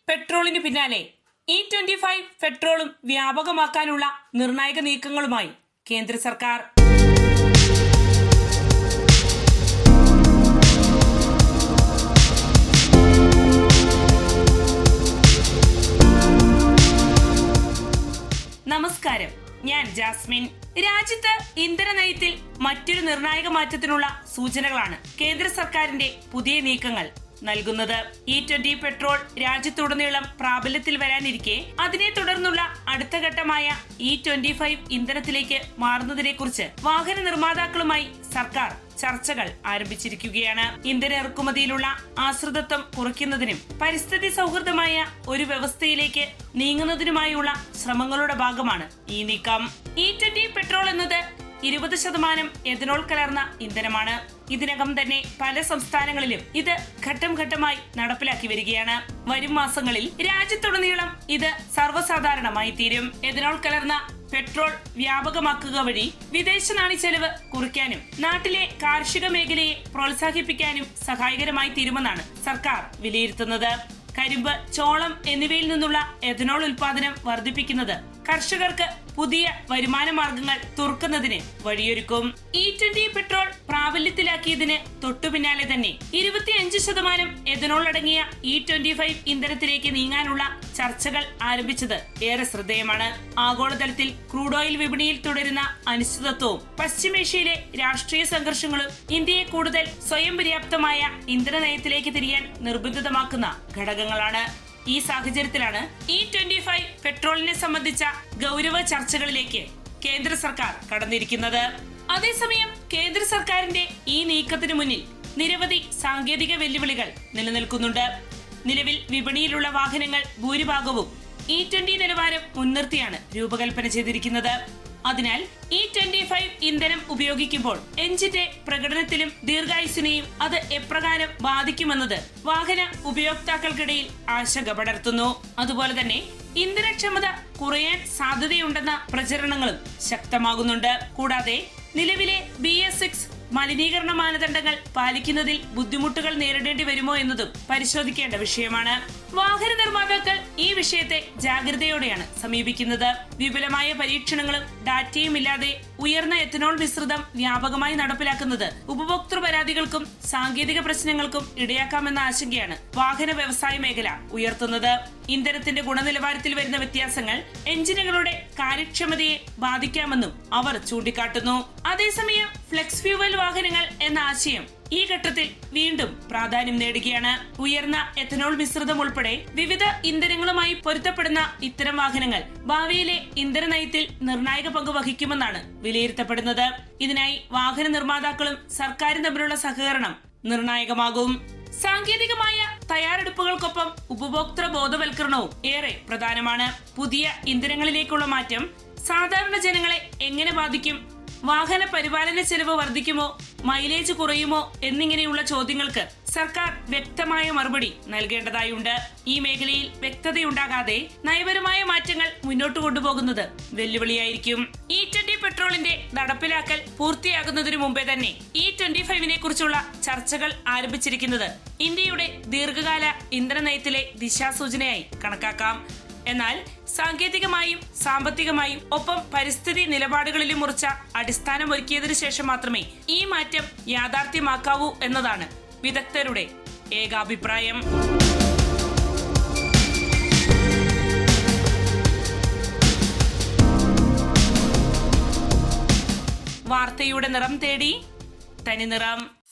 പെട്രോളിന് പിന്നാലെ E25 പെട്രോളും വ്യാപകമാക്കാനുള്ള നിർണായക നീക്കങ്ങളുമായി കേന്ദ്ര സർക്കാർ. നമസ്കാരം, ഞാൻ ജാസ്മിൻ. രാജ്യത്ത് ഇന്ധന നയത്തിൽ മറ്റൊരു നിർണായക മാറ്റത്തിനുള്ള സൂചനകളാണ് കേന്ദ്ര സർക്കാരിന്റെ പുതിയ നീക്കങ്ങൾ നൽകുന്നത്. E20 പെട്രോൾ രാജ്യത്തുടനീളം പ്രാബല്യത്തിൽ വരാനിരിക്കെ അതിനെ തുടർന്നുള്ള അടുത്ത ഘട്ടമായ E25 ഇന്ധനത്തിലേക്ക് മാറുന്നതിനെ കുറിച്ച് വാഹന നിർമ്മാതാക്കളുമായി സർക്കാർ ചർച്ചകൾ ആരംഭിച്ചിരിക്കുകയാണ്. ഇന്ധന ഇറക്കുമതിയിലുള്ള ആശ്രിതത്വം കുറയ്ക്കുന്നതിനും പരിസ്ഥിതി സൗഹൃദമായ ഒരു വ്യവസ്ഥയിലേക്ക് നീങ്ങുന്നതിനുമായുള്ള ശ്രമങ്ങളുടെ ഭാഗമാണ് ഈ നീക്കം. E20 പെട്രോൾ എന്നത് 20% എഥനോൾ കലർന്ന ഇന്ധനമാണ്. ഇതിനകം തന്നെ പല സംസ്ഥാനങ്ങളിലും ഇത് ഘട്ടം ഘട്ടമായി നടപ്പിലാക്കി വരികയാണ്. വരും മാസങ്ങളിൽ രാജ്യത്തുടനീളം ഇത് സർവ്വസാധാരണമായി തീരും. എഥനോൾ കലർന്ന പെട്രോൾ വ്യാപകമാക്കുക വഴി വിദേശ നാണ്യച്ചെലവ് കുറയ്ക്കാനും നാട്ടിലെ കാർഷിക മേഖലയെ പ്രോത്സാഹിപ്പിക്കാനും സഹായകരമായി തീരുമെന്നാണ് സർക്കാർ വിലയിരുത്തുന്നത്. കരിമ്പ്, ചോളം എന്നിവയിൽ നിന്നുള്ള എഥനോൾ ഉൽപാദനം വർദ്ധിപ്പിക്കുന്നത് കർഷകർക്ക് പുതിയ വരുമാന മാർഗങ്ങൾ തുറക്കുന്നതിന് വഴിയൊരുക്കും. E20 പെട്രോൾ പ്രാബല്യത്തിലാക്കിയതിന് തൊട്ടു പിന്നാലെ തന്നെ 25% എഥനോൾ അടങ്ങിയ E25 ഇന്ധനത്തിലേക്ക് നീങ്ങാനുള്ള ചർച്ചകൾ ആരംഭിച്ചത് ഏറെ ശ്രദ്ധേയമാണ്. ആഗോളതലത്തിൽ ക്രൂഡ് ഓയിൽ വിപണിയിൽ തുടരുന്ന അനിശ്ചിതത്വവും പശ്ചിമേഷ്യയിലെ രാഷ്ട്രീയ സംഘർഷങ്ങളും ഇന്ത്യയെ കൂടുതൽ സ്വയം പര്യാപ്തമായ ഇന്ധന നയത്തിലേക്ക് തിരിയാൻ നിർബന്ധിതമാക്കുന്ന ഘടകങ്ങളാണ്. ഈ സാഹചര്യത്തിലാണ് E25 പെട്രോളിനെ സംബന്ധിച്ച ഗൗരവ ചർച്ചകളിലേക്ക് കേന്ദ്ര സർക്കാർ കടന്നിരിക്കുന്നത്. അതേസമയം കേന്ദ്ര സർക്കാരിന്റെ ഈ നീക്കത്തിനു മുന്നിൽ നിരവധി സാങ്കേതിക വെല്ലുവിളികൾ നിലനിൽക്കുന്നുണ്ട്. നിലവിൽ വിപണിയിലുള്ള വാഹനങ്ങൾ ഭൂരിഭാഗവും E20 നിലവാരം മുൻനിർത്തിയാണ് രൂപകൽപ്പന ചെയ്തിരിക്കുന്നത്. അതിനാൽ E25 ഇന്ധനം ഉപയോഗിക്കുമ്പോൾ എഞ്ചിന്റെ പ്രകടനത്തിലും ദീർഘായുസ്സിനെയും അത് എപ്രകാരം ബാധിക്കുമെന്നത് വാഹന ഉപയോക്താക്കൾക്കിടയിൽ ആശങ്ക പടർത്തുന്നു. അതുപോലെ തന്നെ ഇന്ധനക്ഷമത കുറയാൻ സാധ്യതയുണ്ടെന്ന പ്രചരണങ്ങളും ശക്തമാകുന്നുണ്ട്. കൂടാതെ നിലവിലെ BS6 മലിനീകരണ മാനദണ്ഡങ്ങൾ പാലിക്കുന്നതിൽ ബുദ്ധിമുട്ടുകൾ നേരിടേണ്ടി വരുമോ എന്നതും പരിശോധിക്കേണ്ട വിഷയമാണ്. വാഹന നിർമ്മാതാക്കൾ ഈ വിഷയത്തെ ജാഗ്രതയോടെയാണ് സമീപിക്കുന്നത്. വിപുലമായ പരീക്ഷണങ്ങളും ഡാറ്റയും ഇല്ലാതെ ഉയർന്ന എഥനോൾ മിശ്രിതം വ്യാപകമായി നടപ്പിലാക്കുന്നത് ഉപഭോക്തൃ പരാതികൾക്കും സാങ്കേതിക പ്രശ്നങ്ങൾക്കും ഇടയാക്കാമെന്ന ആശങ്കയാണ് വാഹന വ്യവസായ മേഖല ഉയർത്തുന്നത്. ഇന്ധനത്തിന്റെ ഗുണനിലവാരത്തിൽ വരുന്ന വ്യത്യാസങ്ങൾ എഞ്ചിനുകളുടെ കാര്യക്ഷമതയെ ബാധിക്കാമെന്നും അവർ ചൂണ്ടിക്കാട്ടുന്നു. അതേസമയം ഫ്ലെക്സ് ഫ്യൂവൽ വാഹനങ്ങൾ എന്ന ആശയം ഈ ഘട്ടത്തിൽ വീണ്ടും പ്രാധാന്യം നേടുകയാണ്. ഉയർന്ന എഥനോൾ മിശ്രിതം ഉൾപ്പെടെ വിവിധ ഇന്ധനങ്ങളുമായി പൊരുത്തപ്പെടുന്ന ഇത്തരം വാഹനങ്ങൾ ഭാവിയിലെ ഇന്ധന നയത്തിൽ നിർണായക പങ്ക് വഹിക്കുമെന്നാണ് വിലയിരുത്തപ്പെടുന്നത്. ഇതിനായി വാഹന നിർമ്മാതാക്കളും സർക്കാരും തമ്മിലുള്ള സഹകരണം നിർണായകമാകും. സാങ്കേതികമായ തയ്യാറെടുപ്പുകൾക്കൊപ്പം ഉപഭോക്തൃ ബോധവൽക്കരണവും ഏറെ പ്രധാനമാണ്. പുതിയ ഇന്ധനങ്ങളിലേക്കുള്ള മാറ്റം സാധാരണ ജനങ്ങളെ എങ്ങനെ ബാധിക്കും? വാഹന പരിപാലന ചെലവ് വർദ്ധിക്കുമോ, മൈലേജ് കുറയുമോ എന്നിങ്ങനെയുള്ള ചോദ്യങ്ങൾക്ക് സർക്കാർ വ്യക്തമായ മറുപടി നൽകേണ്ടതായുണ്ട്. ഈ മേഖലയിൽ വ്യക്തതയുണ്ടാകാതെ നയപരമായ മാറ്റങ്ങൾ മുന്നോട്ട് കൊണ്ടുപോകുന്നത് വെല്ലുവിളിയായിരിക്കും. E20 പെട്രോളിന്റെ നടപ്പിലാക്കൽ പൂർത്തിയാകുന്നതിനു മുമ്പേ തന്നെ E25 കുറിച്ചുള്ള ചർച്ചകൾ ആരംഭിച്ചിരിക്കുന്നത് ഇന്ത്യയുടെ ദീർഘകാല ഇന്ധന നയത്തിലെ ദിശാസൂചനയായി കണക്കാക്കാം. എന്നാൽ സാങ്കേതികമായും സാമ്പത്തികമായും ഒപ്പം പരിസ്ഥിതി നിലപാടുകളിലും ഉറച്ച അടിസ്ഥാനം ഒരുക്കിയതിനു ശേഷം മാത്രമേ ഈ മാറ്റം യാഥാർത്ഥ്യമാക്കാവൂ എന്നതാണ് വിദഗ്ധരുടെ ഏകാഭിപ്രായം. വാർത്തയുടെ നിറം തേടി തനി നിറം.